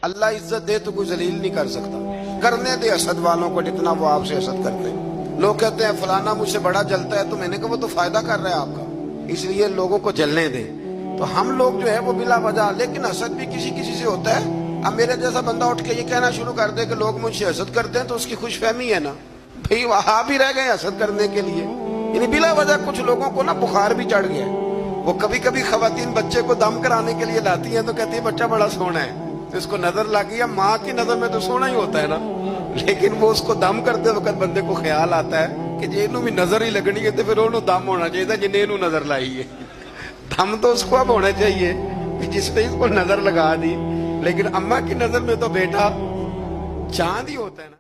اللہ عزت دے تو کوئی ذلیل نہیں کر سکتا. کرنے دے حسد والوں کو جتنا وہ آپ سے حسد کرتے ہیں. لوگ کہتے ہیں فلانا مجھ سے بڑا جلتا ہے, تو میں نے کہا وہ تو فائدہ کر رہا ہے آپ کا, اس لیے لوگوں کو جلنے دیں. تو ہم لوگ جو ہے وہ بلا وجہ, لیکن حسد بھی کسی کسی سے ہوتا ہے. اب میرے جیسا بندہ اٹھ کے یہ کہنا شروع کر دے کہ لوگ مجھ سے حسد کرتے ہیں, تو اس کی خوش فہمی ہے نا بھئی, وہاں بھی رہ گئے حسد کرنے کے لیے. یعنی بلا وجہ کچھ لوگوں کو نا بخار بھی چڑھ گیا ہے. وہ کبھی کبھی خواتین بچے کو دم کرانے کے لیے لاتی ہیں تو کہتی ہے بچہ بڑا سونا ہے, تو اس کو نظر لگ گئی. ماں کی نظر میں تو سونا ہی ہوتا ہے نا, لیکن وہ اس کو دم کرتے وقت بندے کو خیال آتا ہے کہ جی انہوں بھی نظر ہی لگنی ہے, تو پھر انہوں دم ہونا چاہیے جنہیں انہوں نظر لائی ہے. دم تو اس کو اب ہونا چاہیے جس پہ اس کو نظر لگا دی, لیکن اماں کی نظر میں تو بیٹا چاند ہی ہوتا ہے نا.